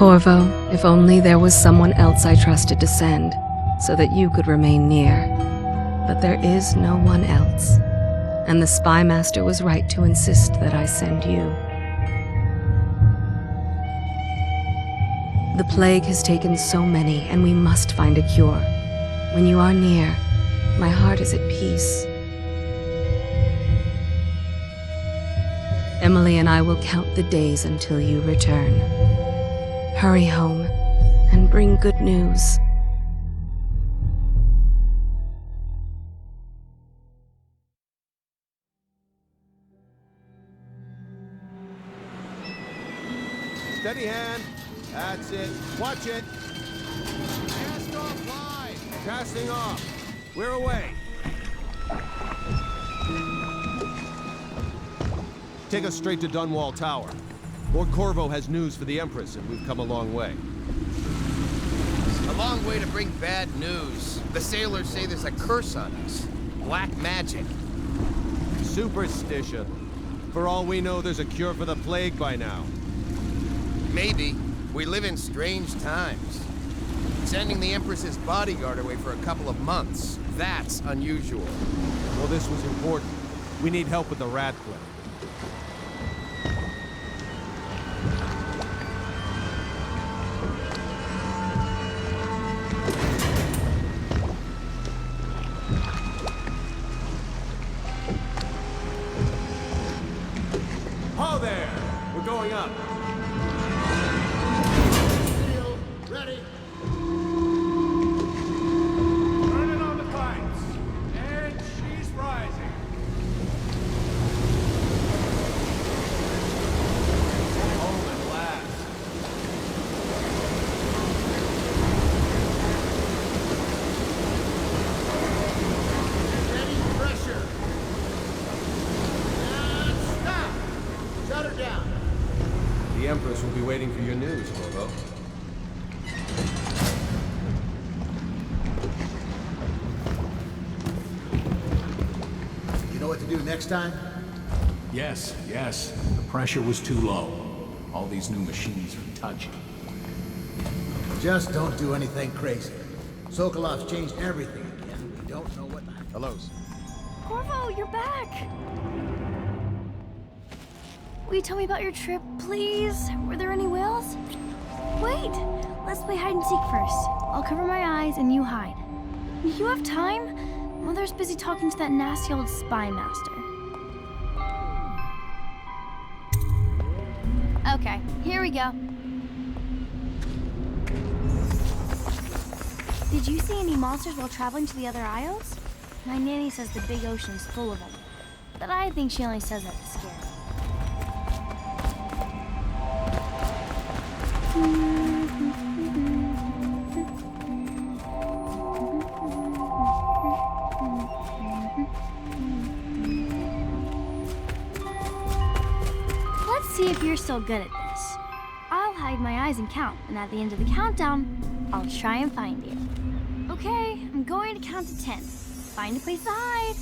Corvo, if only there was someone else I trusted to send, so that you could remain near. But there is no one else, and the spy master was right to insist that I send you. The plague has taken so many, and we must find a cure. When you are near, my heart is at peace. Emily and I will count the days until you return. Hurry home and bring good news. Steady hand. That's it. Watch it. Cast off line. Casting off. We're away. Take us straight to Dunwall Tower. Lord Corvo has news for the Empress, and we've come a long way. A long way to bring bad news. The sailors say there's a curse on us. Black magic. Superstition. For all we know, there's a cure for the plague by now. Maybe. We live in strange times. Sending the Empress's bodyguard away for a couple of months. That's unusual. Well, this was important. We need help with the rat plague. Ho there! We're going up. Steel, ready. Turning on the pipes. And she's rising. Home at last. Ready pressure. And stop! Shut her down. The Empress will be waiting for your news, Corvo. You know what to do next time? Yes. The pressure was too low. All these new machines are touchy. Just don't do anything crazy. Sokolov's changed everything again. We don't know what the... Hellos. Corvo, you're back! Will you tell me about your trip, please? Were there any whales? Wait! Let's play hide and seek first. I'll cover my eyes and you hide. You have time? Mother's busy talking to that nasty old spy master. Okay, here we go. Did you see any monsters while traveling to the other isles? My nanny says the big ocean's full of them, but I think she only says that to scare me. Let's see if you're still good at this. I'll hide my eyes and count, and at the end of the countdown, I'll try and find you. Okay, I'm going to count to 10. Find a place to hide.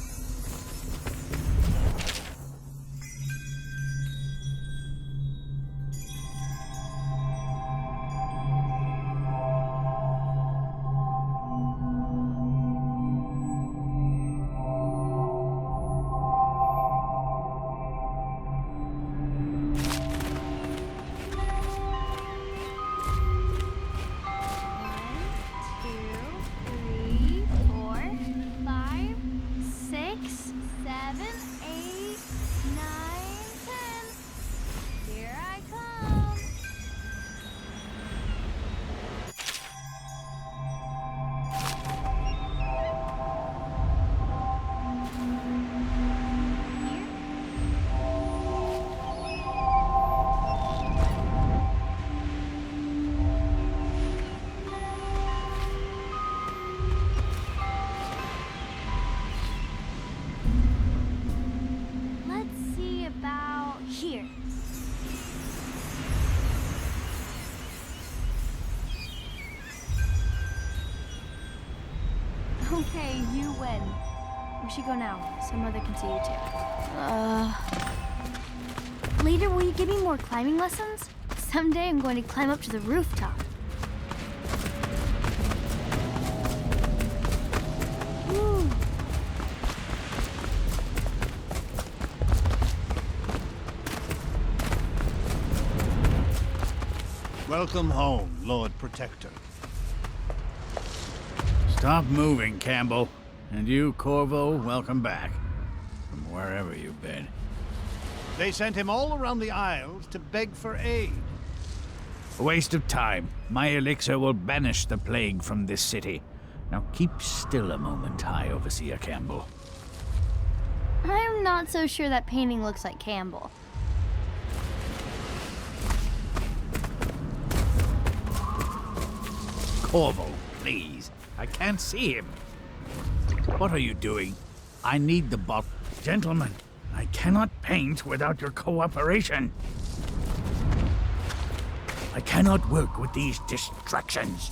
Okay, you win. We should go now, so Mother can see you too. Later, will you give me more climbing lessons? Someday I'm going to climb up to the rooftop. Woo. Welcome home, Lord Protector. Stop moving, Campbell. And you, Corvo, welcome back. From wherever you've been. They sent him all around the Isles to beg for aid. A waste of time. My elixir will banish the plague from this city. Now keep still a moment, High Overseer Campbell. I'm not so sure that painting looks like Campbell. Corvo, please. I can't see him. What are you doing? I need the bottle. Gentlemen, I cannot paint without your cooperation. I cannot work with these distractions.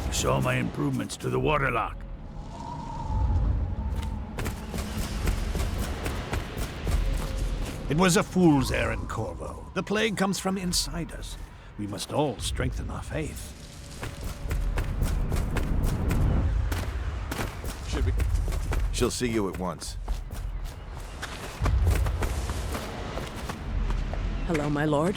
You saw my improvements to the waterlock. It was a fool's errand, Corvo. The plague comes from inside us. We must all strengthen our faith. She'll see you at once. Hello, my lord.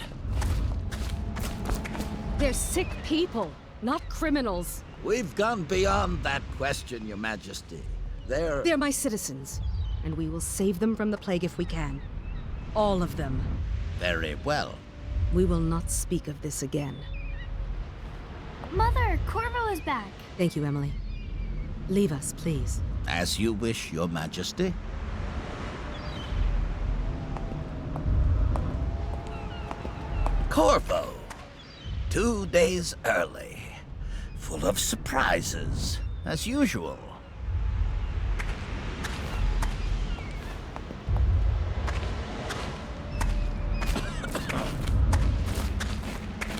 They're sick people, not criminals. We've gone beyond that question, Your Majesty. They're my citizens, and we will save them from the plague if we can. All of them. Very well. We will not speak of this again. Mother, Corvo is back. Thank you, Emily. Leave us, please. As you wish, Your Majesty. Corvo. 2 days early. Full of surprises, as usual.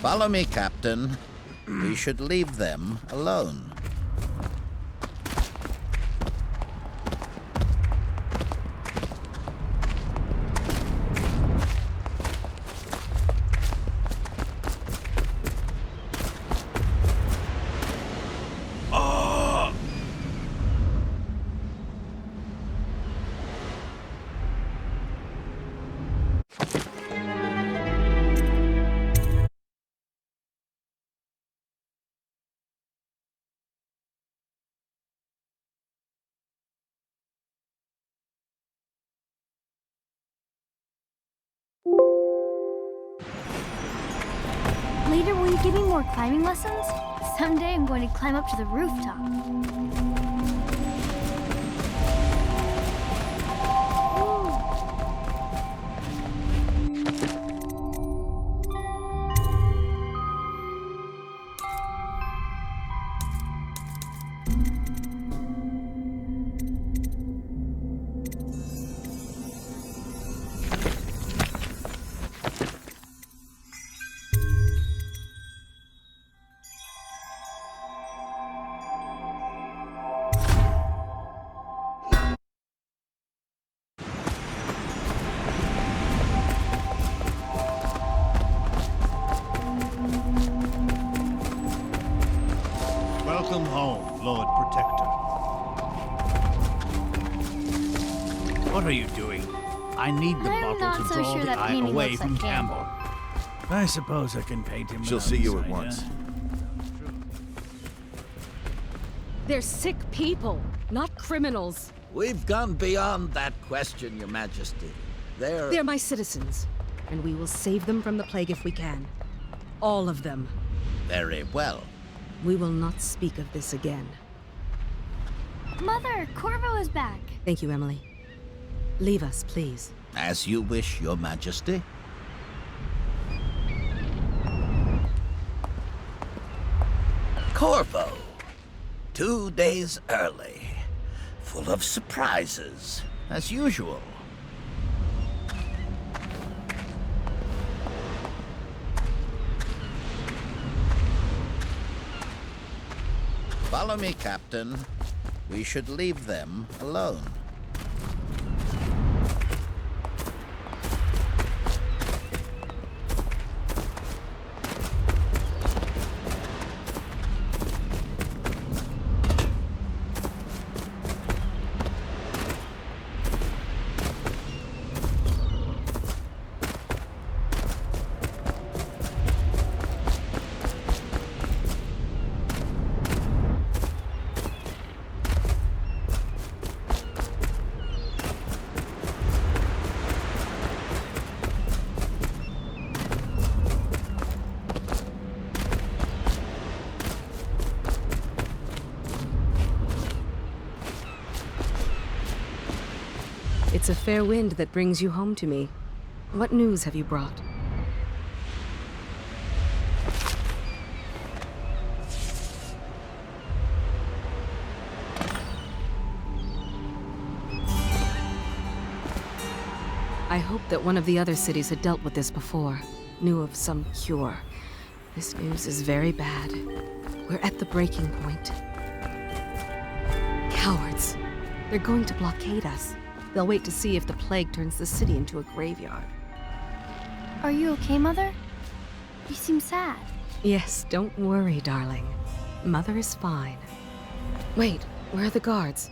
Follow me, Captain. We should leave them alone. Later, will you give me more climbing lessons? Someday I'm going to climb up to the rooftop. Welcome home, Lord Protector. What are you doing? I need the I'm bottle not to so draw sure the that eye painting away looks from like Campbell. I suppose I can paint him. She'll without see you at sight, once. huh? They're sick people, not criminals. We've gone beyond that question, Your Majesty. They're my citizens, and we will save them from the plague if we can. All of them. Very well. We will not speak of this again. Mother, Corvo is back. Thank you, Emily. Leave us, please. As you wish, Your Majesty. Corvo. 2 days early. Full of surprises, as usual. Follow me, Captain. We should leave them alone. It's a fair wind that brings you home to me. What news have you brought? I hoped that one of the other cities had dealt with this before, knew of some cure. This news is very bad. We're at the breaking point. Cowards. They're going to blockade us. They'll wait to see if the plague turns the city into a graveyard. Are you okay, Mother? You seem sad. Yes, don't worry, darling. Mother is fine. Wait, where are the guards?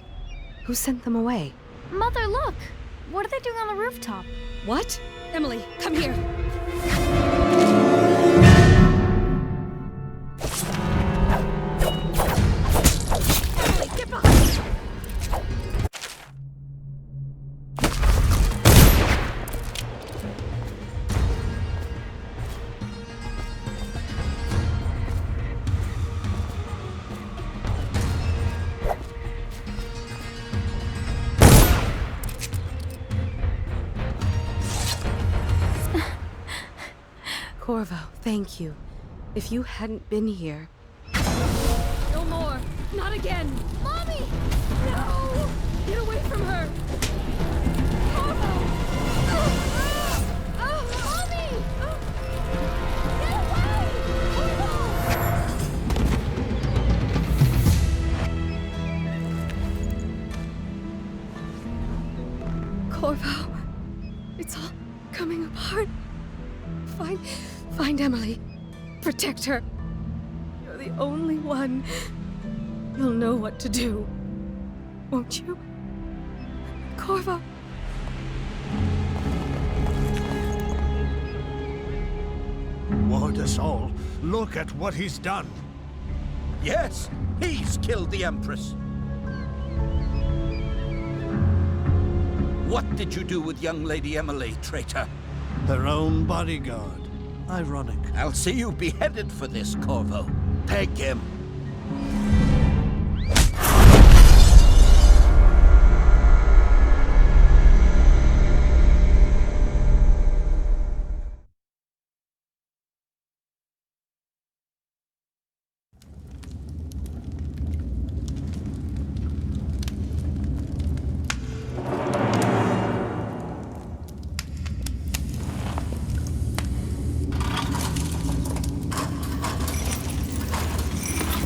Who sent them away? Mother, look! What are they doing on the rooftop? What? Emily, come here! Emily, get behind! Corvo, thank you. If you hadn't been here... No more! Not again! Mommy! No! Get away from her! Corvo! Mommy! Get away! Corvo, it's all coming apart. Find Emily. Protect her. You're the only one. You'll know what to do. Won't you? Corvo. Ward us all. Look at what he's done. Yes, he's killed the Empress. What did you do with young Lady Emily, traitor? Her own bodyguard. Ironic. I'll see you beheaded for this, Corvo. Take him.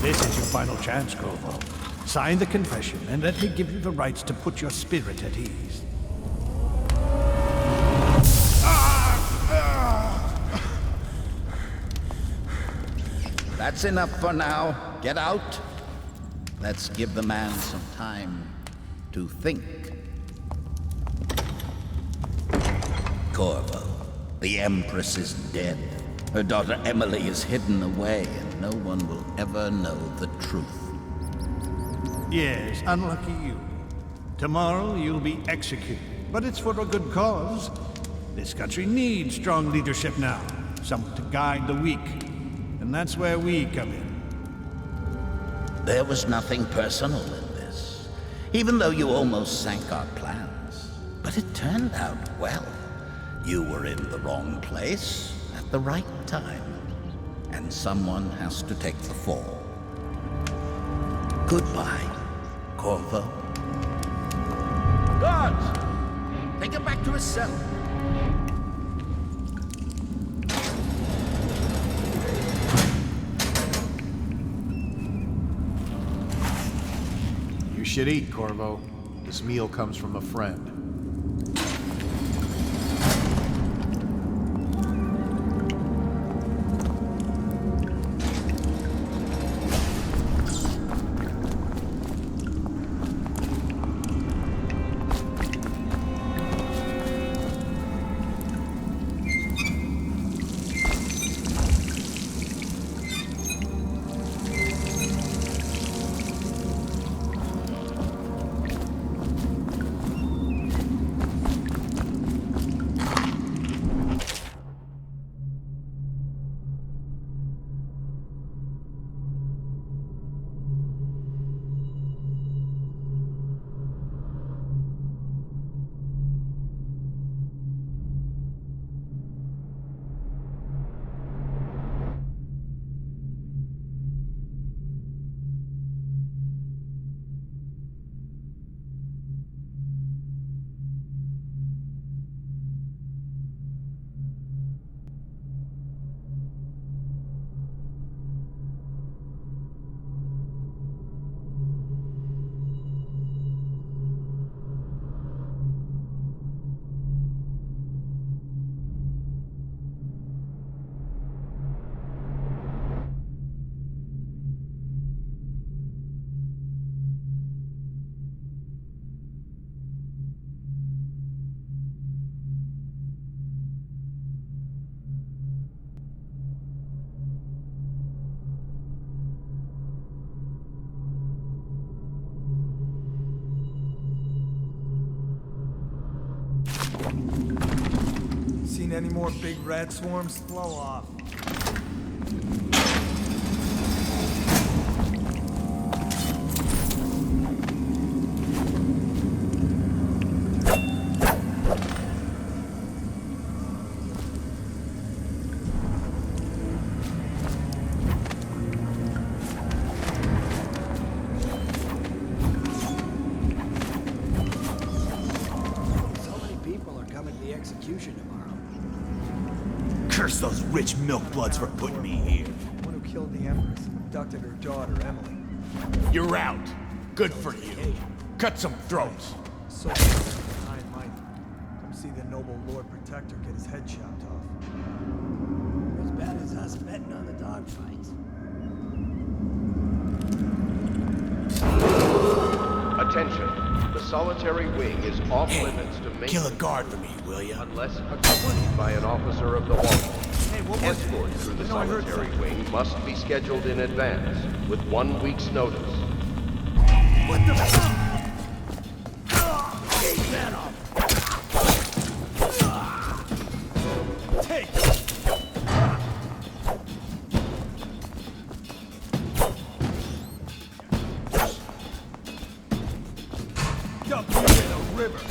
This is your final chance, Corvo. Sign the confession, and let me give you the rights to put your spirit at ease. That's enough for now. Get out. Let's give the man some time to think. Corvo, the Empress is dead. Her daughter Emily is hidden away, and no one will ever know the truth. Yes, unlucky you. Tomorrow you'll be executed, but it's for a good cause. This country needs strong leadership now, someone to guide the weak, and that's where we come in. There was nothing personal in this, even though you almost sank our plans. But it turned out well. You were in the wrong place at the right time, and someone has to take the fall. Goodbye, Corvo. Guards! Take him back to his cell. You should eat, Corvo. This meal comes from a friend. Seen any more big rat swarms? Blow off. Curse those rich milk bloods for putting me here. The one who killed the Empress and abducted her daughter, Emily. You're out. Good for you. Cut some throats. So behind Mike. Come see the noble Lord Protector get his head chopped off. As bad as us betting on the dogfights. Attention. The solitary wing is off limits to make... Kill a guard for me, will ya? Unless accompanied by an officer of the watch. Escort through the solitary wing must be scheduled in advance, with 1 week's notice. What the fuck? Take that off! Take! Dump you in the river!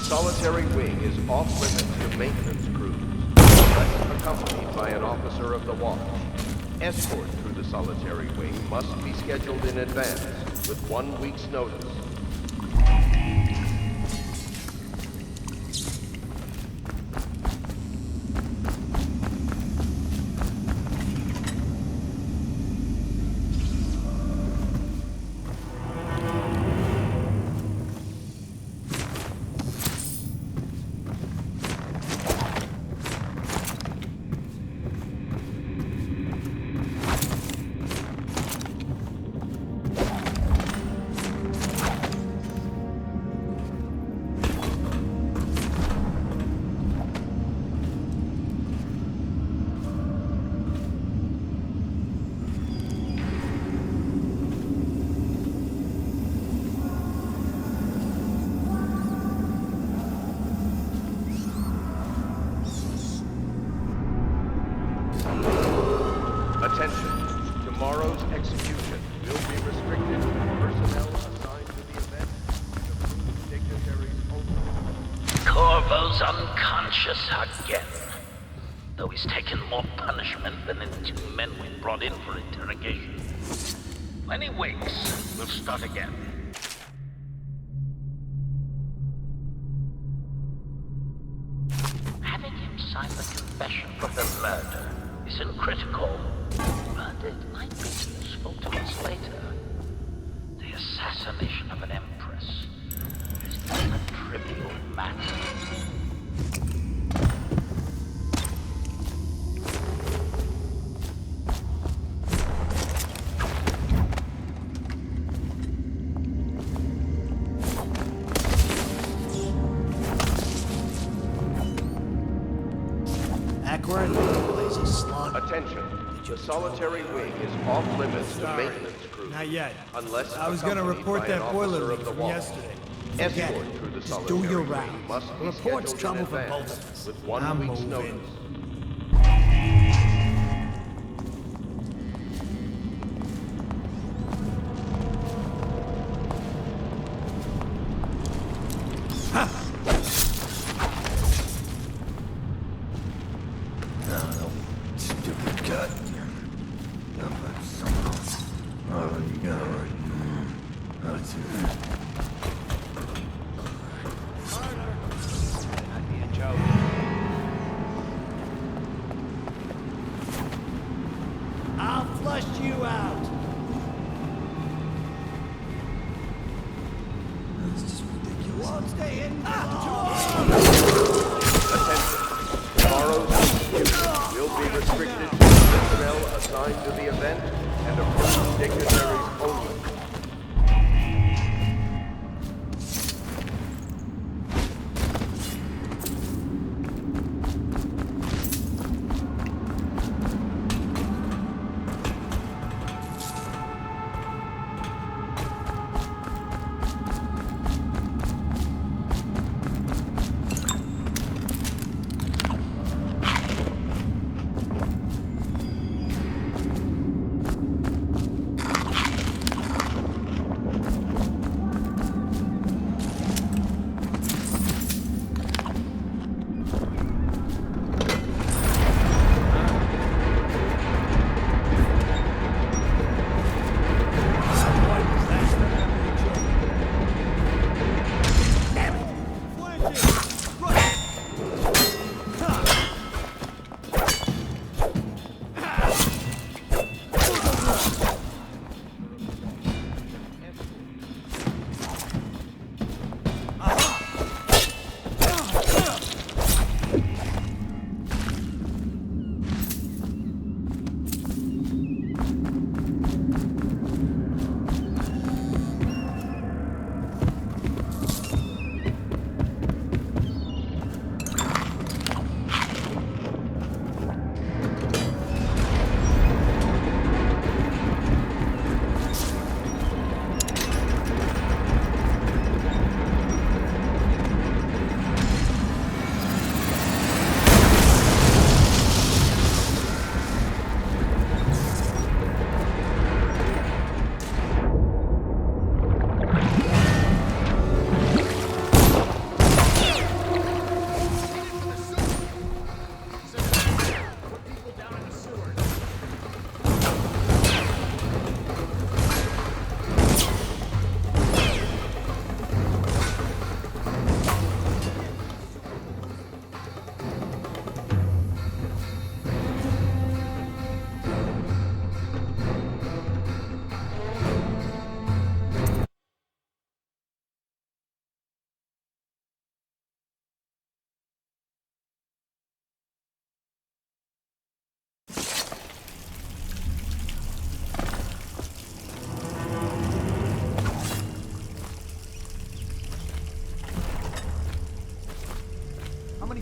Solitary wing is off limits to maintenance crews, unless accompanied by an officer of the watch. Escort through the solitary wing must be scheduled in advance, with 1 week's notice. Attention. Tomorrow's execution will be restricted to personnel assigned to the event and dignitaries only. Corvo's unconscious again. Though he's taken more punishment than the 2 men we brought in for interrogation. When he wakes, we'll start again. Having him sign the confession for her murder isn't critical, but it might be useful to us later. The assassination of an empress is not a trivial matter. The solitary wing is off limits to maintenance crews. Not yet. Unless I was gonna accompanied report by that an boiler officer leak of the from watch. yesterday. Forget Escort it. through the Just solitary do your wing round. must The be report's scheduled in trouble for advance both of us. with 1 I'm week's moving. notice. Stupid goddamn. Oh, you got it. That's it. That'd be a joke. I'll flush you out. That's just ridiculous. Won't stay in. Tomorrow's execution will be restricted to personnel assigned to the event and approved dignitaries only.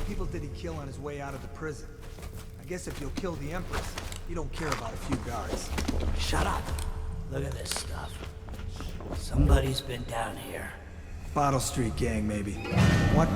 People did he kill on his way out of the prison? I guess if you'll kill the Empress, you don't care about a few guards. Shut up. Look at this stuff. Somebody's been down here. Bottle Street gang, maybe. What?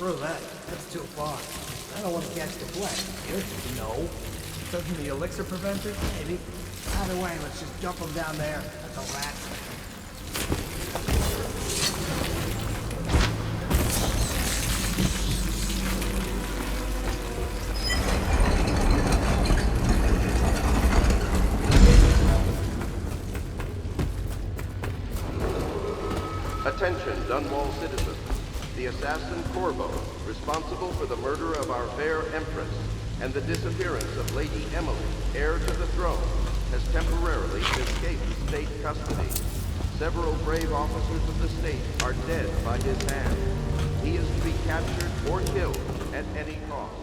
Screw that. That's too far. I don't want to catch the flesh. You? No. Doesn't the elixir prevent it? Maybe. Either way, let's just dump them down there. That's a rat. Attention, Dunwall citizens. The assassin Corvo, responsible for the murder of our fair Empress and the disappearance of Lady Emily, heir to the throne, has temporarily escaped state custody. Several brave officers of the state are dead by his hand. He is to be captured or killed at any cost.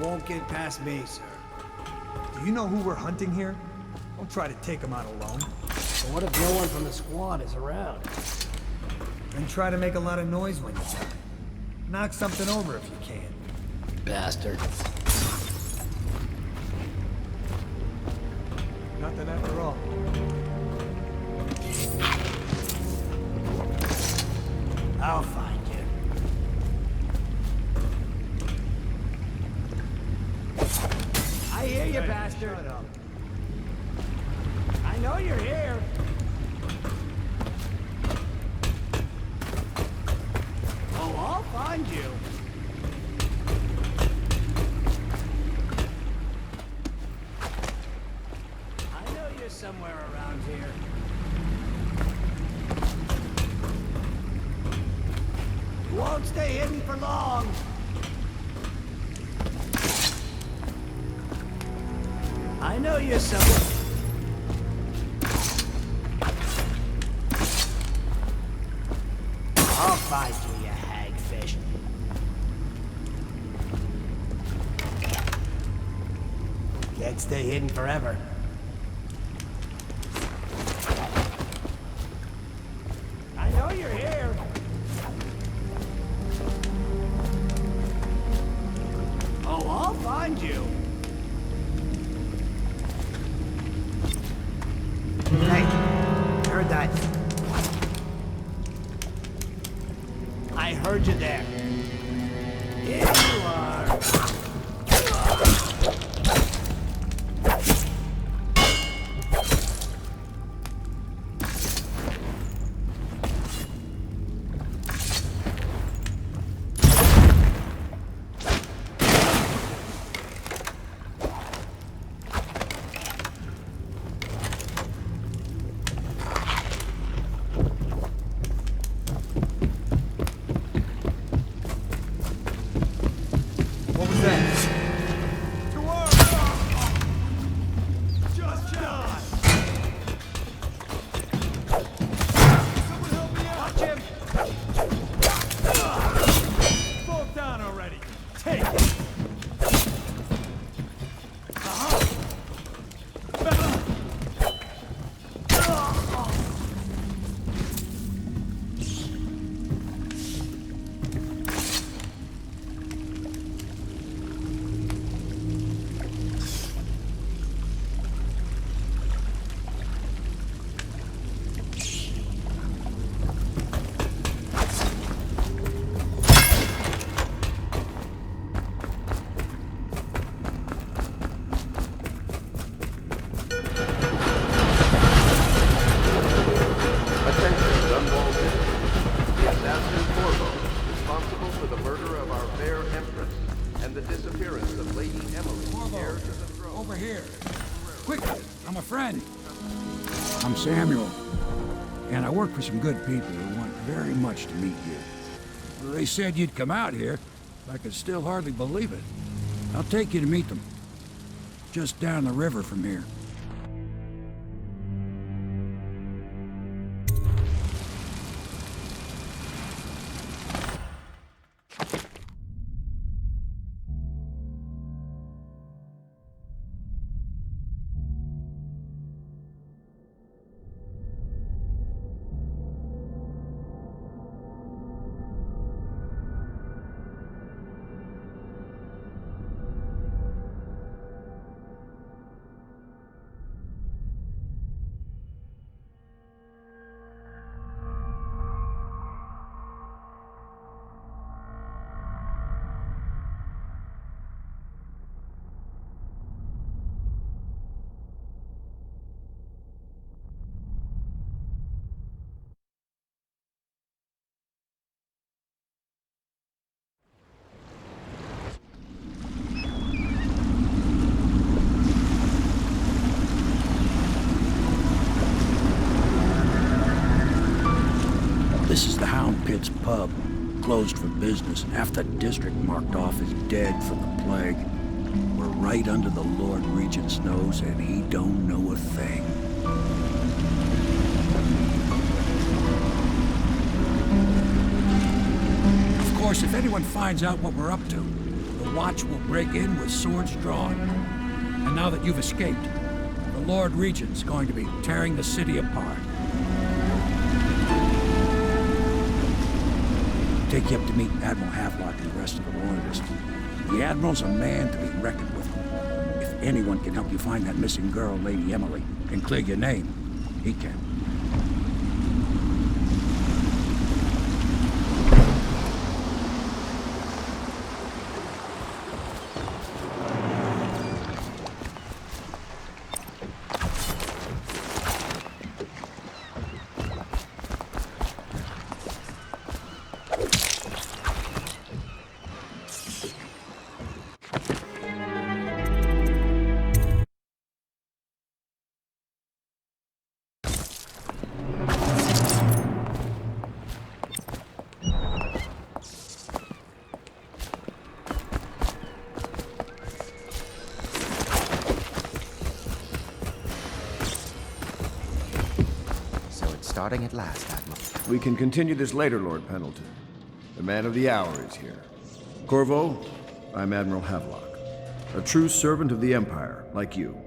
Won't get past me, sir. Do you know who we're hunting here? Don't try to take him out alone. But what if no one from the squad is around? Then try to make a lot of noise when you die. Knock something over if you can. Bastard. Nothing after all. I'll find you. you're somewhere around here. You won't stay hidden for long. I know you're somewhere. I'll find you, you hagfish. Can't stay hidden forever. I know you're here. Oh, I'll find you. Hey, heard that. I heard you there. Here you are. What was that? Just die! Someone help me out! Watch him! Fall down already! Take it! Attention, Dunwall City. The assassin Corvo, responsible for the murder of our fair Empress and the disappearance of Lady Emily, heir to the throne. Over here. Quickly, I'm a friend. I'm Samuel, and I work for some good people who want very much to meet you. They said you'd come out here. I could still hardly believe it. I'll take you to meet them. Just down the river from here. This is the Hound Pit's pub, closed for business. Half the district marked off as dead from the plague. We're right under the Lord Regent's nose, and he don't know a thing. Of course, if anyone finds out what we're up to, the Watch will break in with swords drawn. And now that you've escaped, the Lord Regent's going to be tearing the city apart. Take you up to meet Admiral Havelock and the rest of the Loyalists. The Admiral's a man to be reckoned with. If anyone can help you find that missing girl, Lady Emily, and clear your name, he can. starting at last, Admiral. We can continue this later, Lord Pendleton. The man of the hour is here. Corvo, I'm Admiral Havelock, a true servant of the Empire, like you.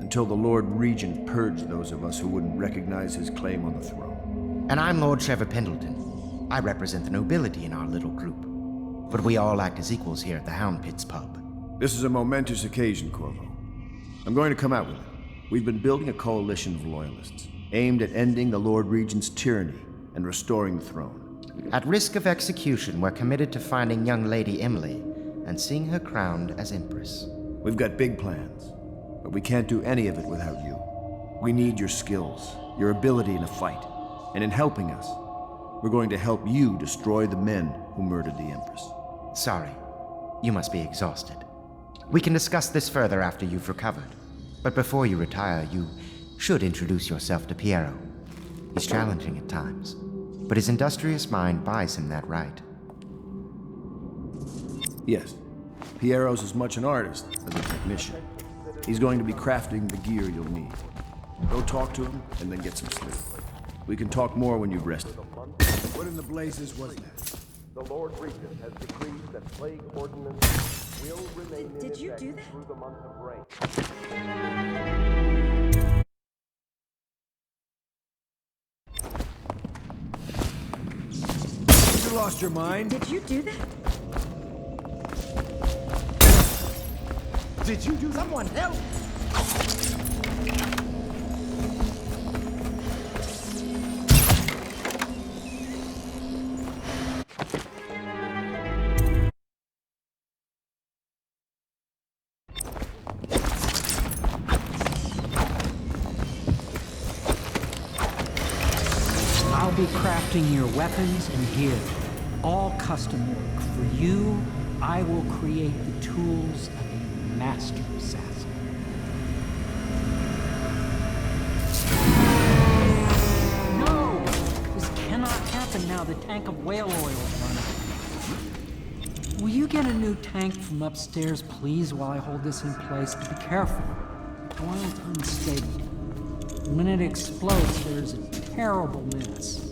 Until the Lord Regent purged those of us who wouldn't recognize his claim on the throne. And I'm Lord Trevor Pendleton. I represent the nobility in our little group. But we all act as equals here at the Hound Pits pub. This is a momentous occasion, Corvo. I'm going to come out with it. We've been building a coalition of loyalists, aimed at ending the Lord Regent's tyranny and restoring the throne. At risk of execution, we're committed to finding young Lady Emily and seeing her crowned as Empress. We've got big plans, but we can't do any of it without you. We need your skills, your ability in a fight, and in helping us, we're going to help you destroy the men who murdered the Empress. Sorry, you must be exhausted. We can discuss this further after you've recovered. But before you retire, you should introduce yourself to Piero. He's challenging at times, but his industrious mind buys him that right. Yes, Piero's as much an artist as a technician. He's going to be crafting the gear you'll need. Go talk to him, and then get some sleep. We can talk more when you've rested. What in the blazes was that? The Lord Regent has decreed that plague ordinance will remain in effect through the month of rain. You lost your mind? Did you do that? Did you do that? Someone help! I'll be crafting your weapons and gear. All custom work. For you, I will create the tools of a master assassin. No! This cannot happen now. The tank of whale oil is running. Will you get a new tank from upstairs, please, while I hold this in place? Be careful. Oil's unstable. When it explodes, there's a terrible mess.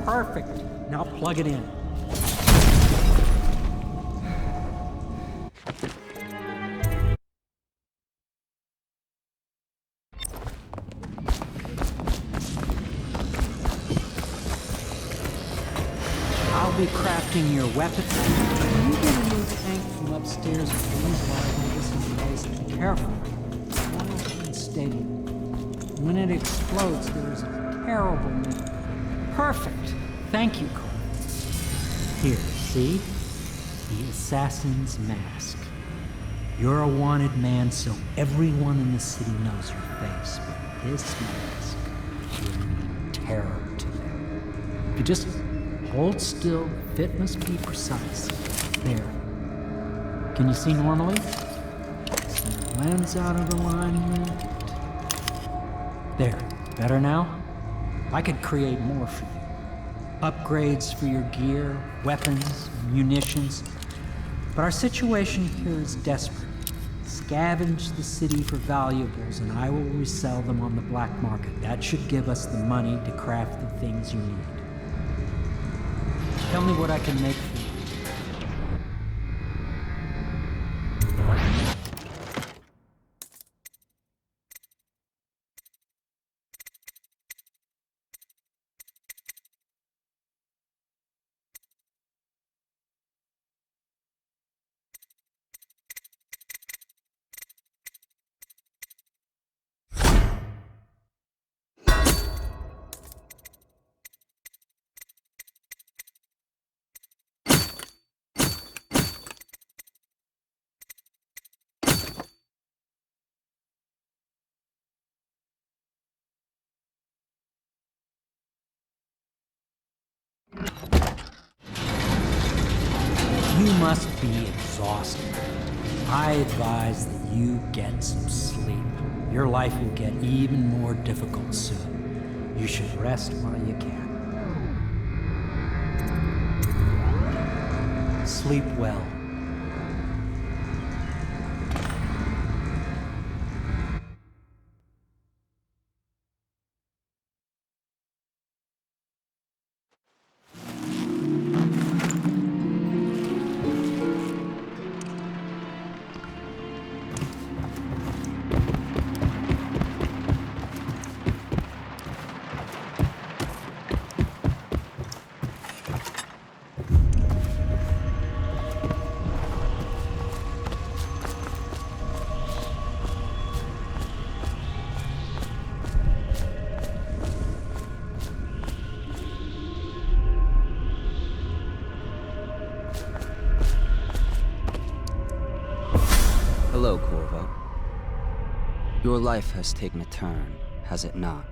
Perfect. Now plug it in. I'll be crafting your weapons. Can you get a new tank from upstairs, please, while I hold this in place? Be careful. Oil's unstable. When it explodes, there's a terrible mess. Perfect. Thank you, Cole. Here, see? The assassin's mask. You're a wanted man, so everyone in the city knows your face, but this mask will mean terror to them. If you just hold still, the fit must be precise. There. Can you see normally? Some lens out of alignment. There. Better now? I could create more for you. Upgrades for your gear, weapons, munitions. But our situation here is desperate. Scavenge the city for valuables, and I will resell them on the black market. That should give us the money to craft the things you need. Tell me what I can make for you. You must be exhausted. I advise that you get some sleep. Your life will get even more difficult soon. You should rest while you can. Sleep well. Hello, Corvo. Your life has taken a turn, has it not?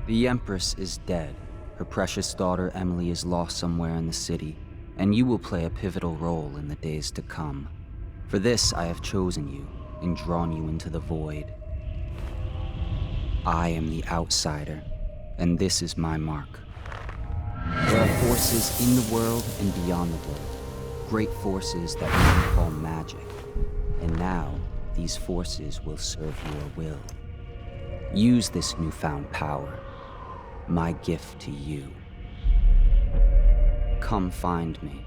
The Empress is dead. Her precious daughter Emily is lost somewhere in the city, and you will play a pivotal role in the days to come. For this, I have chosen you and drawn you into the void. I am the outsider, and this is my mark. There are forces in the world and beyond the world, great forces that we can call magic. And now, these forces will serve your will. Use this newfound power, my gift to you. Come find me.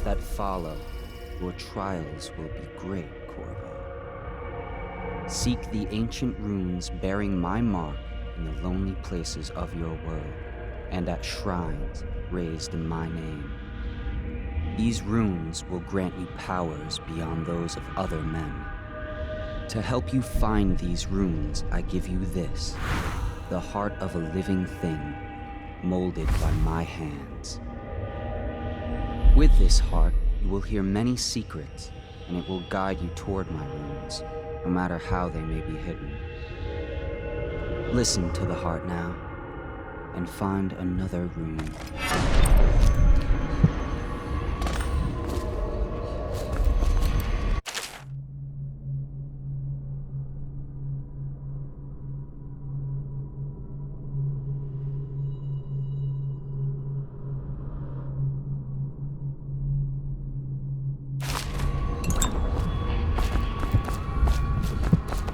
That follow, your trials will be great, Corvo. Seek the ancient runes bearing my mark in the lonely places of your world, and at shrines raised in my name. These runes will grant you powers beyond those of other men. To help you find these runes, I give you this, the heart of a living thing, molded by my hands. With this heart, you will hear many secrets, and it will guide you toward my runes, no matter how they may be hidden. Listen to the heart now, and find another rune.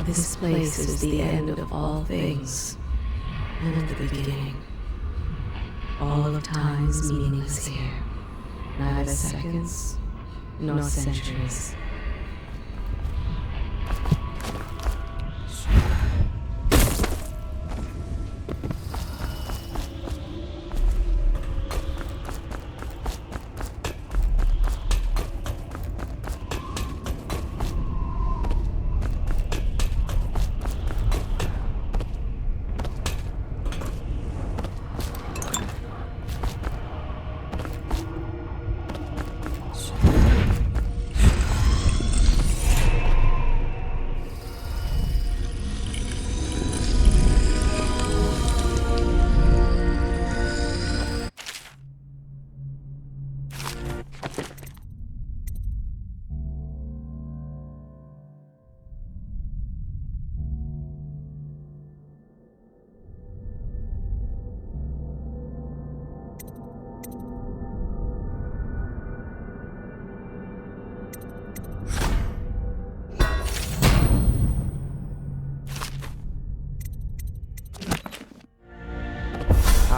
This place is the end of all things, and the beginning. All of time is meaningless here, neither seconds nor centuries.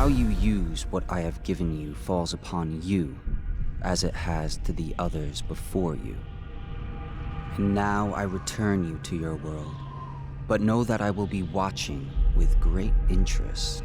you use what I have given you falls upon you, as it has to the others before you. And now I return you to your world, but know that I will be watching with great interest.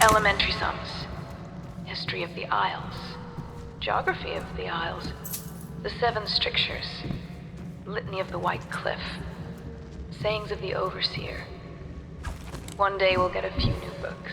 Elementary sums, history of the Isles, geography of the Isles, the Seven Strictures, litany of the White Cliff, sayings of the Overseer. One day we'll get a few new books.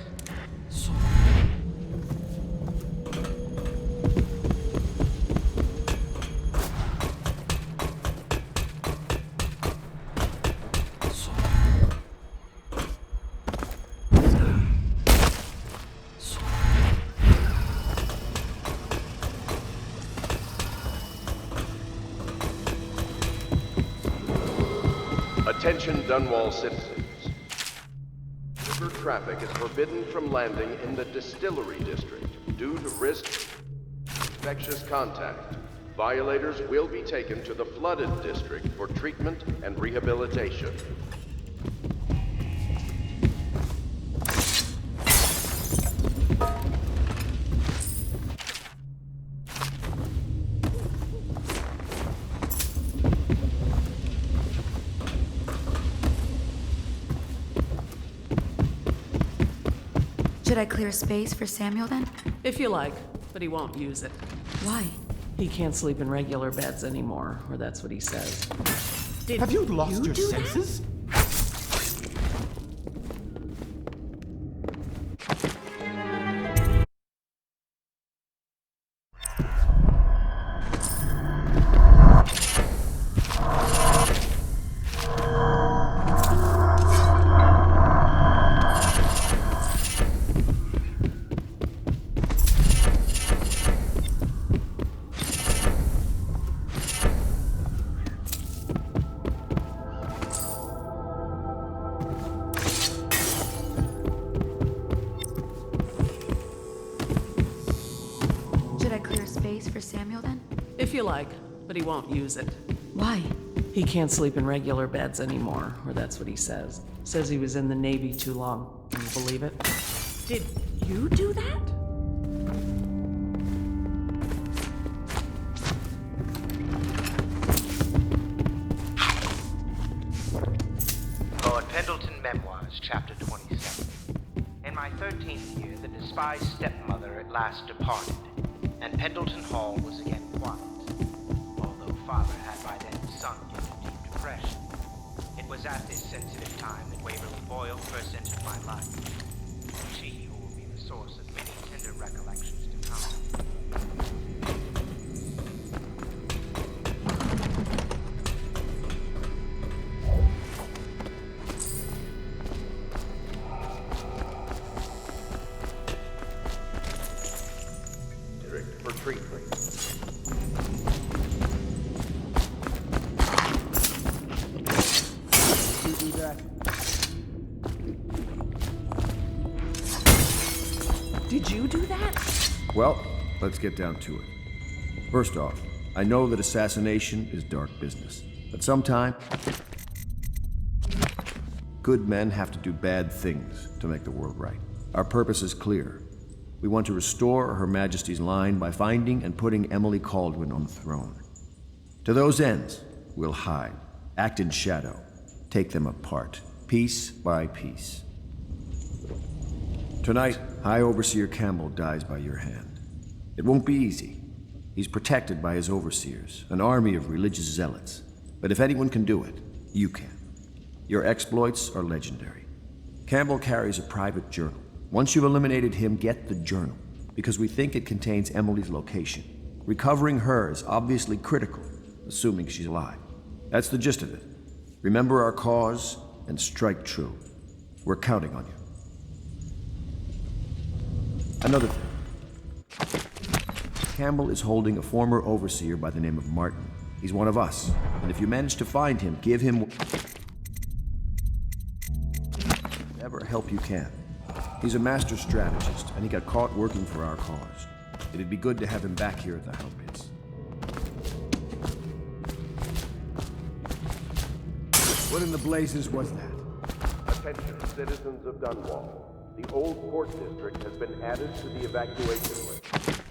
Attention Dunwall citizens. River traffic is forbidden from landing in the Distillery District due to risk of infectious contact. Violators will be taken to the Flooded District for treatment and rehabilitation. Should I clear space for Samuel then? If you like, but he won't use it. Why? He can't sleep in regular beds anymore, or that's what he says. Have you lost your senses? For Samuel then? If you like, but he won't use it. Why? He can't sleep in regular beds anymore, or that's what he says. Says he was in the Navy too long. Can you believe it? Did you do that? Lord Pendleton Memoirs, Chapter 27. In my 13th year, the despised stepmother at last departed, and Pendleton Hall was again quiet, although Father had by then sunk into deep depression. It was at this sensitive time that Waverly Boyle first entered my life. She who will be the source of many tender recollections to come. Did you do that? Well, let's get down to it. First off, I know that assassination is dark business, but sometimes good men have to do bad things to make the world right. Our purpose is clear. We want to restore Her Majesty's line by finding and putting Emily Kaldwin on the throne. To those ends, we'll hide, act in shadow, take them apart, piece by piece. Tonight, High Overseer Campbell dies by your hand. It won't be easy. He's protected by his overseers, an army of religious zealots. But if anyone can do it, you can. Your exploits are legendary. Campbell carries a private journal. Once you've eliminated him, get the journal, because we think it contains Emily's location. Recovering her is obviously critical, assuming she's alive. That's the gist of it. Remember our cause and strike true. We're counting on you. Another thing. Campbell is holding a former overseer by the name of Martin. He's one of us, and if you manage to find him, give him whatever help you can. He's a master strategist, and he got caught working for our cause. It'd be good to have him back here at the Hell Pits. What in the blazes was that? Attention, citizens of Dunwall. The old port district has been added to the evacuation list.